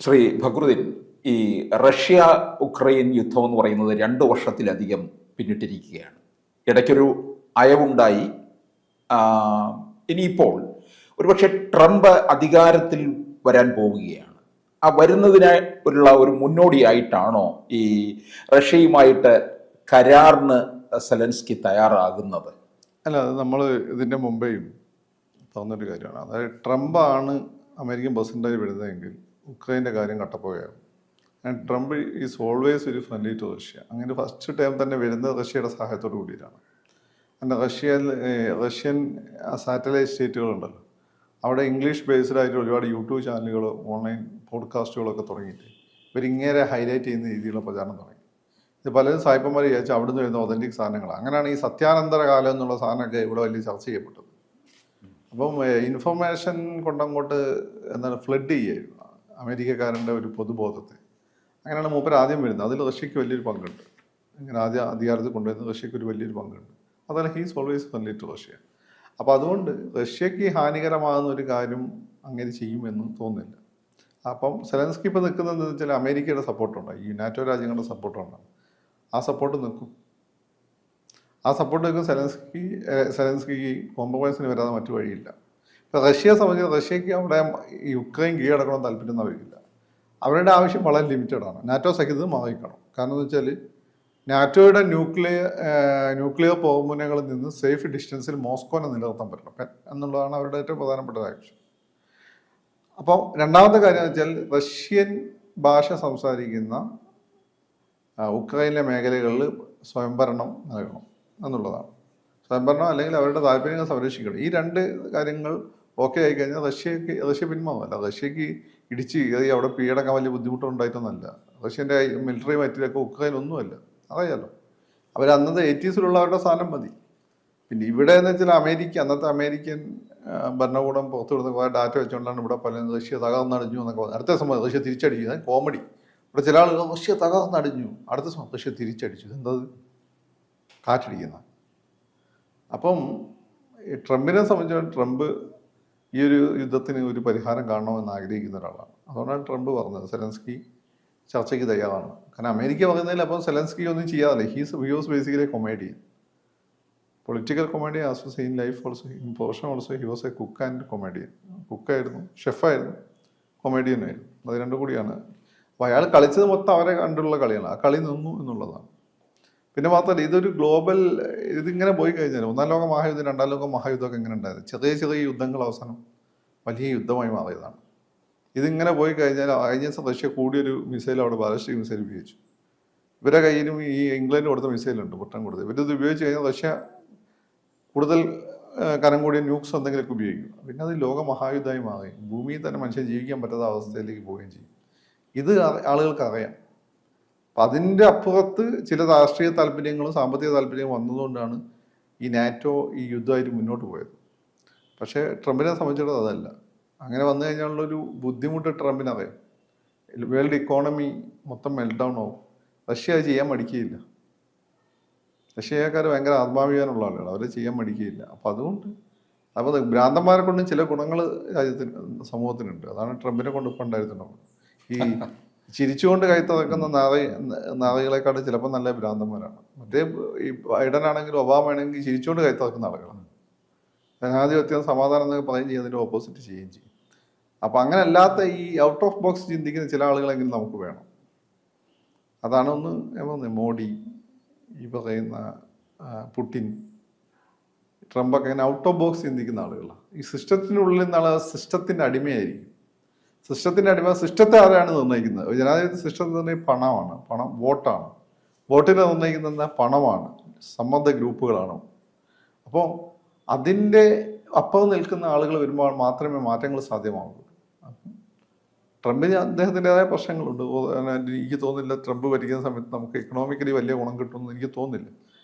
ശ്രീ ഫക്രുദ്ദീൻ, ഈ Russia Ukraine യുദ്ധം എന്ന് പറയുന്നത് 2 വർഷത്തിലധികം പിന്നിട്ടിരിക്കുകയാണ്. ഇടയ്ക്കൊരു അയവുണ്ടായി. ആ, ഇനിയിപ്പോൾ ഒരുപക്ഷെ ട്രംപ് അധികാരത്തിൽ വരാൻ പോവുകയാണ്. ആ വരുന്നതിന് ഒരു മുന്നോടിയായിട്ടാണോ ഈ റഷ്യയുമായിട്ട് കരാറിന് സെലൻസ്കി തയ്യാറാകുന്നത്? അല്ല, അത് നമ്മൾ ഇതിൻ്റെ മുമ്പേയും പറഞ്ഞൊരു കാര്യമാണ്. അതായത് ട്രംപാണ് അമേരിക്കൻ പ്രസിഡന്റായി വരുന്നതെങ്കിൽ ഉക്രൈൻ്റെ കാര്യം കട്ടപ്പോയാകും. ആൻഡ് ട്രംപ് ഈസ് ഓൾവേസ് ഒരു ഫ്രണ്ട്ലി ടു റഷ്യ. അങ്ങനെ ഫസ്റ്റ് ടൈം തന്നെ വരുന്നത് റഷ്യയുടെ സഹായത്തോടു കൂടിയിട്ടാണ്. പിന്നെ റഷ്യൻ സാറ്റലൈറ്റ് സ്റ്റേറ്റുകളുണ്ടല്ലോ, അവിടെ ഇംഗ്ലീഷ് ബേസ്ഡ് ആയിട്ട് ഒരുപാട് യൂട്യൂബ് ചാനലുകൾ, ഓൺലൈൻ പോഡ്കാസ്റ്റുകളൊക്കെ തുടങ്ങിയിട്ട് ഇവരിങ്ങനെ ഹൈലൈറ്റ് ചെയ്യുന്ന രീതിയിലുള്ള പ്രചാരണം തുടങ്ങി. ഇത് പലരും സായിപ്പന്മാർ വിചാരിച്ചു അവിടെ നിന്ന് വരുന്ന ഒതൻറ്റിക് സാധനങ്ങളാണ്. അങ്ങനെയാണ് ഈ സത്യാനന്തര കാലം എന്നുള്ള സാധനമൊക്കെ ഇവിടെ വലിയ ചർച്ച ചെയ്യപ്പെട്ടത്. അപ്പം ഇൻഫർമേഷൻ കൊണ്ടങ്ങോട്ട് എന്താണ് ഫ്ലഡ് ചെയ്യായിരുന്നു അമേരിക്കക്കാരൻ്റെ ഒരു പൊതുബോധത്തെ. അങ്ങനെയാണ് മൂപ്പർ ആദ്യം വരുന്നത്. അതിൽ റഷ്യക്ക് വലിയൊരു പങ്കുണ്ട്. ഇങ്ങനെ ആദ്യം അധികാരത്തിൽ കൊണ്ടുവരുന്നത് റഷ്യക്ക് ഒരു വലിയൊരു പങ്കുണ്ട്. അതല്ല, he's always friendly to Russia. അപ്പോൾ അതുകൊണ്ട് റഷ്യക്ക് ഹാനികരമാകുന്ന ഒരു കാര്യം അങ്ങനെ ചെയ്യുമെന്ന് തോന്നുന്നില്ല. അപ്പം സെലൻസ്കി ഇപ്പോൾ നിൽക്കുന്നത് എന്താണെന്ന് വെച്ചാൽ അമേരിക്കയുടെ സപ്പോർട്ടുണ്ട്, ഈ നാറ്റോ രാജ്യങ്ങളുടെ സപ്പോർട്ടുണ്ടാകും. ആ സപ്പോർട്ട് നിൽക്കും. ആ സപ്പോർട്ട് നിൽക്കും. സെലൻസ്കിക്ക് കോംപ്രമൈസിന് വരാതെ മറ്റു വഴിയില്ല. ഇപ്പോൾ റഷ്യയെ സംബന്ധിച്ച് റഷ്യക്ക് അവിടെ ഈ യുക്രൈൻ കീഴടക്കണം താല്പര്യം വരില്ല. അവരുടെ ആവശ്യം വളരെ ലിമിറ്റഡ് ആണ്. നാറ്റോ സഖ്യത്തിന് മാറിക്കണം. കാരണം എന്ന് വെച്ചാൽ നാറ്റോയുടെ ന്യൂക്ലിയർ പോർമുനകളിൽ നിന്ന് സേഫ് ഡിസ്റ്റൻസിൽ മോസ്കോനെ നിലനിർത്താൻ പറ്റണം എന്നുള്ളതാണ് അവരുടെ ഏറ്റവും പ്രധാനപ്പെട്ട ആവശ്യം. അപ്പോൾ രണ്ടാമത്തെ കാര്യം എന്ന് വെച്ചാൽ റഷ്യൻ ഭാഷ സംസാരിക്കുന്ന ഉക്രൈനിലെ മേഖലകളിൽ സ്വയംഭരണം നൽകണം എന്നുള്ളതാണ്. സ്വയംഭരണം അല്ലെങ്കിൽ അവരുടെ താല്പര്യങ്ങൾ സംരക്ഷിക്കണം. ഈ രണ്ട് കാര്യങ്ങൾ ഓക്കെ ആയി കഴിഞ്ഞാൽ റഷ്യ പിന്മാറുമല്ല. റഷ്യക്ക് ഇടിച്ച് കയറി അവിടെ കീഴടക്കാൻ വലിയ ബുദ്ധിമുട്ടുണ്ടായിട്ടൊന്നല്ല. റഷ്യൻ്റെ മിലിറ്ററി മറ്റിലൊക്കെ ഉക്രൈൻ ഒന്നുമല്ല, അറിയാലോ. അന്നത്തെ 80s അവരുടെ സാധനം മതി. പിന്നെ ഇവിടെ എന്ന് വെച്ചാൽ അന്നത്തെ അമേരിക്കൻ ഭരണകൂടം പുറത്തുവിടുന്ന കുറേ ഡാറ്റ വെച്ചുകൊണ്ടാണ് ഇവിടെ പല റഷ്യ തകർന്നടിഞ്ഞു എന്നൊക്കെ പറഞ്ഞത്. അടുത്ത സമയം റഷ്യ തിരിച്ചടിച്ചു. കോമഡി. ഇവിടെ ചില ആളുകൾ റഷ്യ തകർന്നടിഞ്ഞു, അടുത്ത സമയം റഷ്യ തിരിച്ചടിച്ചു. എന്താ കാറ്റടിക്കുന്ന. അപ്പം ട്രംപിനെ സംബന്ധിച്ചിടത്തോളം ട്രംപ് ഈ ഒരു യുദ്ധത്തിന് ഒരു പരിഹാരം കാണണമെന്ന് ആഗ്രഹിക്കുന്ന ഒരാളാണ്. അതുകൊണ്ടാണ് ട്രംപ് പറഞ്ഞത് സെലൻസ്കി ചർച്ചയ്ക്ക് തയ്യാറാണ്. കാരണം അമേരിക്ക പറയുന്നതിൽ അപ്പം സെലൻസ്കി ഒന്നും ചെയ്യാറില്ല. He's basically comedian, political comedian, as in life also, in profession also he was a cook and comedian. കുക്കായിരുന്നു, ഷെഫായിരുന്നു, കൊമേഡിയനായിരുന്നു. അത് രണ്ടും കൂടിയാണ്. അപ്പോൾ അയാൾ കളിച്ചത് മൊത്തം അവരെ കണ്ടുള്ള കളിയാണ്. ആ കളി നിന്നു എന്നുള്ളതാണ്. പിന്നെ മാത്രമല്ല, ഇതൊരു ഗ്ലോബൽ ഇതിങ്ങനെ പോയി കഴിഞ്ഞാൽ 1-ാം ലോക മഹായുദ്ധം 2-ാം ലോക മഹായുദ്ധമൊക്കെ എങ്ങനെ ഉണ്ടായത്? ചെറിയ ചെറിയ യുദ്ധങ്ങൾ അവസാനം വലിയ യുദ്ധമായി മാറിയതാണ്. ഇതിങ്ങനെ പോയി കഴിഞ്ഞാൽ കഴിഞ്ഞ ദിവസം റഷ്യ കൂടിയൊരു മിസൈൽ അവിടെ ബാലിസ്റ്റിക് മിസൈൽ ഉപയോഗിച്ചു. ഇവരുടെ കയ്യിലും ഈ ഇംഗ്ലണ്ട് കൊടുത്ത മിസൈലുണ്ട്, ബ്രിട്ടൻ കൊടുത്തത്. ഇവരിത് ഉപയോഗിച്ച് കഴിഞ്ഞാൽ റഷ്യ കൂടുതൽ കനം കൂടിയ ന്യൂക്സ് എന്തെങ്കിലുമൊക്കെ ഉപയോഗിക്കും. പിന്നെ അത് ലോക മഹായുദ്ധമായി മാറി. ഭൂമിയിൽ തന്നെ മനുഷ്യൻ ജീവിക്കാൻ പറ്റാത്ത അവസ്ഥയിലേക്ക് പോവുകയും ചെയ്യും. ഇത് ആളുകൾക്ക് അറിയാം. അപ്പം അതിൻ്റെ അപ്പുറത്ത് ചില രാഷ്ട്രീയ താല്പര്യങ്ങളും സാമ്പത്തിക താല്പര്യങ്ങളും വന്നതുകൊണ്ടാണ് ഈ നാറ്റോ ഈ യുദ്ധമായിട്ട് മുന്നോട്ട് പോയത്. പക്ഷേ ട്രംപിനെ സംബന്ധിച്ചിടത്തോളം അതല്ല. അങ്ങനെ വന്നു കഴിഞ്ഞാലുള്ളൊരു ബുദ്ധിമുട്ട് ട്രംപിനറിയാം. വേൾഡ് ഇക്കോണമി മൊത്തം മെൽഡൗൺ ആവും. റഷ്യ അത് ചെയ്യാൻ മടിക്കുകയില്ല. റഷ്യക്കാർ ഭയങ്കര ആത്മാഭിമാനമുള്ള ആളുകളാണ്, അവർ ചെയ്യാൻ മടിക്കുകയില്ല. അപ്പം അതുകൊണ്ട് അപ്പോൾ ഭ്രാന്തന്മാരെ കൊണ്ടും ചില ഗുണങ്ങൾ സമൂഹത്തിനുണ്ട്. അതാണ് ട്രംപിനെ കൊണ്ട് ഇപ്പം ഉണ്ടായിരുന്നുണ്ടാവും. ഈ ചിരിച്ചുകൊണ്ട് കൈത്തറക്കുന്ന നാറികളെക്കാട്ട് ചിലപ്പോൾ നല്ല ഭ്രാന്തന്മാരാണ്. മറ്റേ ഈ ബൈഡൻ ആണെങ്കിലും ഒബാമ ആണെങ്കിലും ചിരിച്ചുകൊണ്ട് കൈത്തറക്കുന്ന ആളുകളാണ്. ജനാധിപത്യം സമാധാനം എന്നൊക്കെ പറയുകയും ചെയ്യും, അതിൻ്റെ ഓപ്പോസിറ്റ് ചെയ്യുകയും ചെയ്യും. അപ്പം അങ്ങനെ അല്ലാത്ത ഈ ഔട്ട് ഓഫ് ബോക്സ് ചിന്തിക്കുന്ന ചില ആളുകളെങ്കിലും നമുക്ക് വേണം. അതാണ് ഒന്ന് മോഡി, ഈ പറയുന്ന പുടിൻ, ട്രംപൊക്കെ അങ്ങനെ ഔട്ട് ഓഫ് ബോക്സ് ചിന്തിക്കുന്ന ആളുകളാണ്. ഈ സിസ്റ്റത്തിനുള്ളിൽ നിന്നുള്ള സിസ്റ്റത്തിൻ്റെ അടിമയായിരിക്കും. സിസ്റ്റത്തെ ആരാണ് നിർണ്ണയിക്കുന്നത്? ജനാധിപത്യ സിസ്റ്റത്തിൽ തന്നെ പണമാണ്. വോട്ടാണ്. വോട്ടിനെ നിർണ്ണയിക്കുന്നത് പണമാണ്, സമ്മർദ്ദ ഗ്രൂപ്പുകളാണ്. അപ്പോൾ അതിൻ്റെ അപ്പുറം നിൽക്കുന്ന ആളുകൾ വരുമ്പോൾ മാത്രമേ മാറ്റങ്ങൾ സാധ്യമാകുള്ളൂ. ട്രംപിന് അദ്ദേഹത്തിൻ്റെതായ പ്രശ്നങ്ങളുണ്ട്. എനിക്ക് തോന്നുന്നില്ല ട്രംപ് ഭരിക്കുന്ന സമയത്ത് നമുക്ക് എക്കണോമിക്കലി വലിയ ഗുണം കിട്ടുമെന്ന് എനിക്ക് തോന്നുന്നില്ല.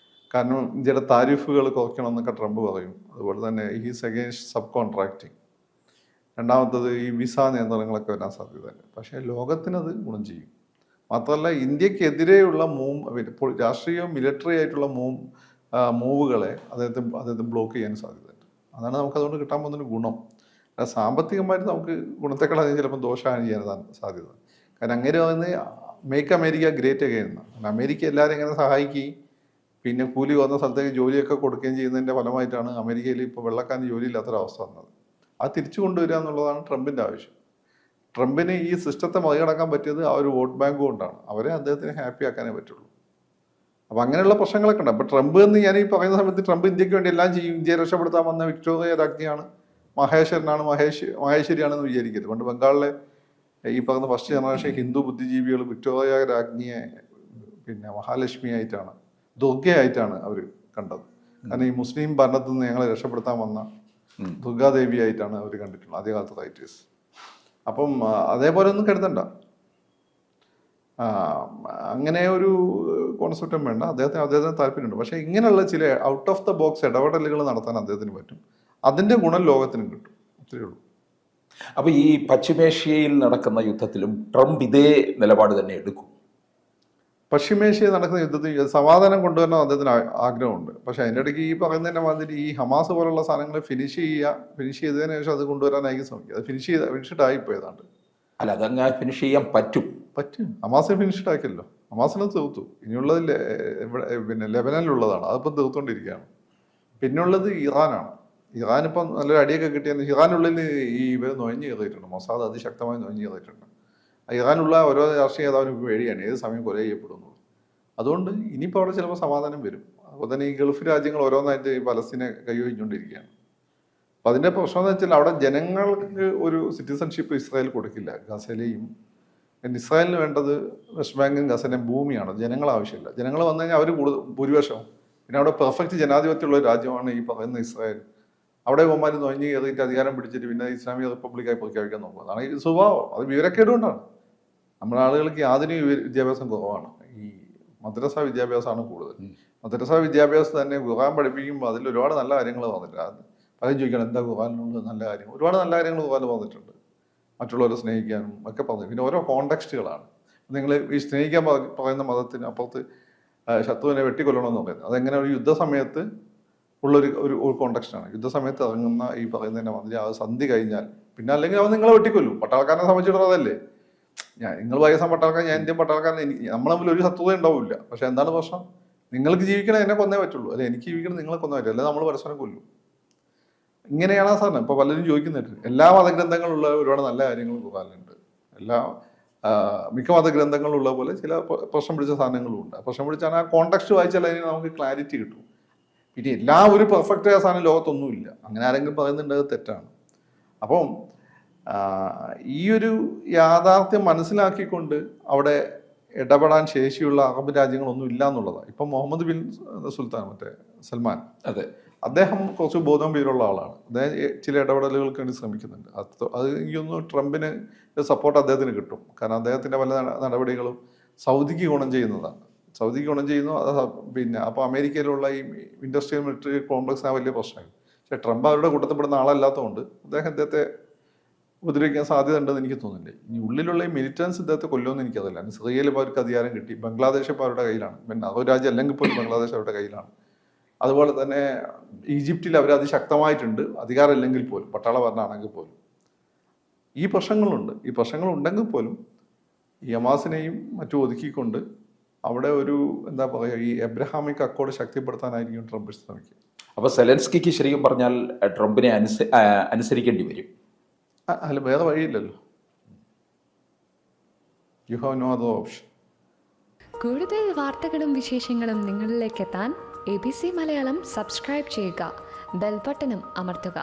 കാരണം ഇന്ത്യയുടെ താരിഫുകൾ കുറയ്ക്കണം എന്നൊക്കെ ട്രംപ് പറയും. അതുപോലെ തന്നെ ഹീസ് അഗെയിൻസ്റ്റ് സബ് കോൺട്രാക്റ്റിംഗ്. രണ്ടാമത്തത് ഈ വിസ നിയന്ത്രണങ്ങളൊക്കെ വരാൻ സാധ്യതയുണ്ട്. പക്ഷേ ലോകത്തിനത് ഗുണം ചെയ്യും. മാത്രമല്ല, ഇന്ത്യക്കെതിരെയുള്ള രാഷ്ട്രീയവും മിലിറ്ററി ആയിട്ടുള്ള മൂവുകളെ അദ്ദേഹത്തെ ബ്ലോക്ക് ചെയ്യാൻ സാധ്യതയുണ്ട്. അതാണ് നമുക്കതുകൊണ്ട് കിട്ടാൻ പോകുന്നൊരു ഗുണം. സാമ്പത്തികമായിട്ട് നമുക്ക് ഗുണത്തെക്കാൾ ചിലപ്പോൾ ദോഷമാണ് ചെയ്യാൻ സാധ്യത. കാരണം അങ്ങനെ പറയുന്നത് മേക്ക് അമേരിക്ക ഗ്രേറ്റ് അഗെയിൻ എന്നാണ്. കാരണം അമേരിക്ക എല്ലാവരും ഇങ്ങനെ സഹായിക്കുകയും പിന്നെ കൂലി വന്ന സ്ഥലത്തേക്ക് ജോലിയൊക്കെ കൊടുക്കുകയും ചെയ്യുന്നതിൻ്റെ ഫലമായിട്ടാണ് അമേരിക്കയിൽ ഇപ്പോൾ വെള്ളക്കാരന് ജോലിയില്ലാത്തൊരവസ്ഥ വന്നത്. അത് തിരിച്ചു കൊണ്ടുവരിക എന്നുള്ളതാണ് ട്രംപിൻ്റെ ആവശ്യം. ട്രംപിന് ഈ സിസ്റ്റത്തെ മറികടക്കാൻ പറ്റിയത് ആ ഒരു വോട്ട് ബാങ്ക് കൊണ്ടാണ്. അവരെ അദ്ദേഹത്തിന് ഹാപ്പി ആക്കാനേ പറ്റുള്ളൂ. അപ്പം അങ്ങനെയുള്ള പ്രശ്നങ്ങളൊക്കെ ഉണ്ട്. അപ്പോൾ ട്രംപ് എന്ന് ഞാൻ ഈ പറയുന്ന സമയത്ത് ട്രംപ് ഇന്ത്യക്ക് വേണ്ടി എല്ലാം ചെയ്യും, ഇന്ത്യയെ രക്ഷപ്പെടുത്താൻ വന്ന വിക്ടോറിയ രാജ്ഞിയാണ്, മഹേശ്വരിയാണെന്ന് വിചാരിക്കരുത്. പണ്ട് ബംഗാളിലെ ഈ പറയുന്ന ഫസ്റ്റ് ജനറേഷൻ ഹിന്ദു ബുദ്ധിജീവികൾ വിക്ടോറിയ രാജ്ഞിയെ പിന്നെ മഹാലക്ഷ്മിയായിട്ടാണ്, ദുർഗയായിട്ടാണ് അവർ കണ്ടത്. കാരണം ഈ മുസ്ലിം ഭരണത്തിൽ നിന്ന് ഞങ്ങളെ രക്ഷപ്പെടുത്താൻ വന്ന ദുർഗാദേവിയായിട്ടാണ് അവർ കണ്ടിട്ടുള്ളത് ആദ്യകാലത്ത് റൈറ്റേഴ്സ്. അപ്പം അതേപോലെ ഒന്നും കരുതണ്ട, അങ്ങനെ ഒരു കോൺസെപ്റ്റും വേണ്ട. അദ്ദേഹത്തിന് താല്പര്യമുണ്ട്. പക്ഷേ ഇങ്ങനെയുള്ള ചില ഔട്ട് ഓഫ് ദ ബോക്സ് ഇടപെടലുകൾ നടത്താൻ അദ്ദേഹത്തിന് പറ്റും. അതിൻ്റെ ഗുണം ലോകത്തിനും കിട്ടും. അത്രയേ ഉള്ളൂ. അപ്പോൾ ഈ പശ്ചിമേഷ്യയിൽ നടക്കുന്ന യുദ്ധത്തിലും ട്രംപ് ഇതേ നിലപാട് തന്നെ എടുക്കും? പശ്ചിമേഷ്യയിൽ നടക്കുന്ന യുദ്ധത്തിൽ സമാധാനം കൊണ്ടുവരണം അദ്ദേഹത്തിന് ആഗ്രഹമുണ്ട്. പക്ഷെ അതിൻ്റെ ഇടയ്ക്ക് ഈ പറയുന്നതിൻ്റെ മാതിരി ഈ ഹമാസ് പോലുള്ള സാധനങ്ങൾ ഫിനിഷ് ചെയ്തതിനു ശേഷം അത് കൊണ്ടുവരാനായിരിക്കും ശ്രമിക്കുക. അത് ഫിനിഷ്ഡ് ആയിപ്പോയതാണ്ട്. അല്ല, അതങ്ങ് ഫിനിഷ് ചെയ്യാൻ പറ്റും. ഹമാസിനെ ഫിനിഷ്ഡ് ആക്കിയല്ലോ, ഹമാസിനെ തീർത്തു. ഇനിയുള്ളത് പിന്നെ ലെബനനിലുള്ളതാണ്, അതിപ്പം തീർത്തുകൊണ്ടിരിക്കുകയാണ്. പിന്നുള്ളത് ഇറാനാണ്. ഇറാൻ ഇപ്പം നല്ലൊരു അടിയൊക്കെ കിട്ടിയെന്ന് ഇറാനുള്ളിൽ ഈ ഇവർ നൊഞ്ഞു കയറിയിട്ടുണ്ട്. മൊസാദ് അതിശക്തമായി നൊഞ്ഞു കയറിയിട്ടുണ്ട്. ഇറാനുള്ള ഓരോ രാഷ്ട്രീയ നേതാവിനും പേടിയാണ് ഏത് സമയം കൊല ചെയ്യപ്പെടുന്നു. അതുകൊണ്ട് ഇനിയിപ്പോൾ അവിടെ ചിലപ്പോൾ സമാധാനം വരും. അപ്പോൾ തന്നെ ഈ ഗൾഫ് രാജ്യങ്ങൾ ഓരോന്നായിട്ട് ഈ പലസ്തീനെ കൈവഴിച്ചുകൊണ്ടിരിക്കുകയാണ്. അപ്പം അതിൻ്റെ പ്രശ്നം എന്ന് വെച്ചാൽ അവിടെ ജനങ്ങൾക്ക് ഒരു സിറ്റിസൺഷിപ്പ് ഇസ്രായേൽ കൊടുക്കില്ല. ഗസയിലെയും ഇസ്രായേലിന് വേണ്ടത് വെസ്റ്റ് ബാങ്കും ഗസയിലെയും ഭൂമിയാണ്, ജനങ്ങൾ ആവശ്യമില്ല. ജനങ്ങൾ വന്നു കഴിഞ്ഞാൽ അവർ ഭൂരിപക്ഷം. പിന്നെ അവിടെ പെർഫെക്റ്റ് ജനാധിപത്യമുള്ള ഒരു രാജ്യമാണ് ഈ പറയുന്ന ഇസ്രായേൽ. അവിടെ പോകാൻ നൊഞ്ഞ് കയറിയിട്ട് അധികാരം പിടിച്ചിട്ട് പിന്നെ ഇസ്ലാമിക റിപ്പബ്ലിക്കായി പ്രഖ്യാപിക്കാൻ നോക്കുക. അതാണ് ഈ സ്വഭാവം. അത് വിവരക്കേടുകൊണ്ടാണ്. നമ്മുടെ ആളുകൾക്ക് ആധുനിക വിദ്യാഭ്യാസം കുറവാണ്. ഈ മദ്രസ വിദ്യാഭ്യാസമാണ് കൂടുതൽ. മദ്രസ വിദ്യാഭ്യാസം തന്നെ ഖുർആൻ പഠിപ്പിക്കുമ്പോൾ അതിൽ ഒരുപാട് നല്ല കാര്യങ്ങൾ വന്നിട്ടുണ്ട്. പലരും ചോദിക്കണം എന്താ ഖുർആനിലുള്ള നല്ല കാര്യം. ഒരുപാട് നല്ല കാര്യങ്ങൾ ഖുർആനിൽ വന്നിട്ടുണ്ട്. മറ്റുള്ളവരെ സ്നേഹിക്കാനും ഒക്കെ പറഞ്ഞു. പിന്നെ ഓരോ കോണ്ടെക്സ്റ്റുകളാണ്. നിങ്ങൾ ഈ സ്നേഹിക്കാൻ പറയുന്ന മതത്തിന് അപ്പുറത്ത് ശത്രുവിനെ വെട്ടിക്കൊല്ലണമെന്ന് പറയുന്നത് അതെങ്ങനെ ഒരു യുദ്ധസമയത്ത് ഉള്ളൊരു ഒരു കോണ്ടെക്സ്റ്റാണ്. യുദ്ധസമയത്ത് ഇറങ്ങുന്ന ഈ പറയുന്നതിൻ്റെ മന്ത്രി അത് സന്ധി കഴിഞ്ഞാൽ പിന്നെ അല്ലെങ്കിൽ അവൻ നിങ്ങളെ വെട്ടിക്കൊല്ലും. പട്ടാൾക്കാരനെ സംബന്ധിച്ചിടത്തോളം അതല്ലേ. നിങ്ങൾ പാകിസ്ഥാൻ പട്ടാൾക്കാരൻ, ഞാൻ ഇന്ത്യൻ പട്ടാൾക്കാരൻ, നമ്മൾ തമ്മിൽ ഒരു ശത്രുത ഉണ്ടാവില്ല. പക്ഷെ എന്താണ് പ്രശ്നം? നിങ്ങൾക്ക് ജീവിക്കണം എന്നെ കൊന്നേ പറ്റുള്ളൂ, അല്ലെ എനിക്ക് ജീവിക്കണം നിങ്ങളെ കൊന്നേ പറ്റില്ല, അല്ലെ നമ്മൾ പരസ്പരം കൊല്ലും. ഇങ്ങനെയാണ് ആ സാധനം. ഇപ്പോൾ പലരും ചോദിക്കുന്നുണ്ട്. എല്ലാ മതഗ്രന്ഥങ്ങളുള്ള ഒരുപാട് നല്ല കാര്യങ്ങൾ ഖുർആനിലുണ്ട്. മിക്ക മതഗ്രന്ഥങ്ങളുള്ള പോലെ ചില പ്രശ്നം പിടിച്ച സാധനങ്ങളും ഉണ്ട്. പ്രശ്നം പിടിച്ചാൽ ആ കോണ്ടെക്സ്റ്റ് വായിച്ചാൽ അതിന് നമുക്ക് ക്ലാരിറ്റി കിട്ടും. പിന്നെ എല്ലാ ഒരു പെർഫെക്റ്റ് ആയ സാധനം ലോകത്തൊന്നുമില്ല. അങ്ങനെ ആരെങ്കിലും പറയുന്നുണ്ട് അത് തെറ്റാണ്. അപ്പം ഈ ഒരു യാഥാർത്ഥ്യം മനസ്സിലാക്കിക്കൊണ്ട് അവിടെ ഇടപെടാൻ ശേഷിയുള്ള അറബ് രാജ്യങ്ങളൊന്നും ഇല്ല എന്നുള്ളതാണ്. ഇപ്പം മുഹമ്മദ് ബിൻ സുൽത്താൻ, മറ്റേ സൽമാൻ, അതെ, അദ്ദേഹം കുറച്ച് ബോധം പേരുള്ള ആളാണ്. അദ്ദേഹം ചില ഇടപെടലുകൾക്ക് വേണ്ടി ശ്രമിക്കുന്നുണ്ട്. അത് എനിക്കൊന്ന് ട്രംപിന് സപ്പോർട്ട് അദ്ദേഹത്തിന് കിട്ടും. കാരണം അദ്ദേഹത്തിൻ്റെ പല നടപടികളും സൗദിക്ക് ഗുണം ചെയ്യുന്നതാണ്. സൗദിക്ക് ഗുണം ചെയ്യുന്നു. പിന്നെ അപ്പോൾ അമേരിക്കയിലുള്ള ഈ ഇൻഡസ്ട്രിയൽ മിലിറ്ററി കോംപ്ലക്സ് ആ വലിയ പ്രശ്നമാണ്. പക്ഷേ ട്രംപ് അവരുടെ കൂട്ടത്തിൽപ്പെടുന്ന ആളല്ലാത്തതുകൊണ്ട് അദ്ദേഹത്തെ ഉപദ്രവിക്കാൻ സാധ്യത ഉണ്ടെന്ന് എനിക്ക് തോന്നുന്നില്ല. ഇനി ഉള്ളിലുള്ള ഈ മിലിറ്റൻസ് ഇദ്ദേഹത്തെ കൊല്ലുമെന്ന് എനിക്കതല്ല. സിറിയയിൽ ഇപ്പോൾ അവർക്ക് അധികാരം കിട്ടി. ബംഗ്ലാദേശ് ഇപ്പോൾ അവരുടെ കയ്യിലാണ്. പിന്നെ അതൊരു രാജ്യം അല്ലെങ്കിൽ പോലും ബംഗ്ലാദേശ് അവരുടെ കയ്യിലാണ്. അതുപോലെ തന്നെ ഈജിപ്തിൽ അവർ അതിശക്തമായിട്ടുണ്ട്, അധികാരമില്ലെങ്കിൽ പോലും, പട്ടാള ഭരണമാണെങ്കിൽ പോലും. ഈ പ്രശ്നങ്ങളുണ്ട്. ഈ പ്രശ്നങ്ങൾ ഉണ്ടെങ്കിൽ പോലും ഈ ഹമാസിനെയും മറ്റും ഒതുക്കിക്കൊണ്ട് അവിടെ ഒരു എന്താ പറയുക, ഈ എബ്രഹാമിക് അക്കോർഡ് ശക്തിപ്പെടുത്താനായിരിക്കും ട്രംപ് ശ്രമിക്കുക. അപ്പോൾ സെലൻസ്കിക്ക് ശരിക്കും പറഞ്ഞാൽ ട്രംപിനെ അനുസരിക്കേണ്ടി വരും. അല്ല, വേറെ വഴിയില്ലല്ലോ. You have no other option. കൂടുതൽ വാർത്തകളും വിശേഷങ്ങളും നിങ്ങളിലേക്ക് എത്താൻ ABC മലയാളം സബ്സ്ക്രൈബ് ചെയ്യുക, ബെൽ ബട്ടണും അമർത്തുക.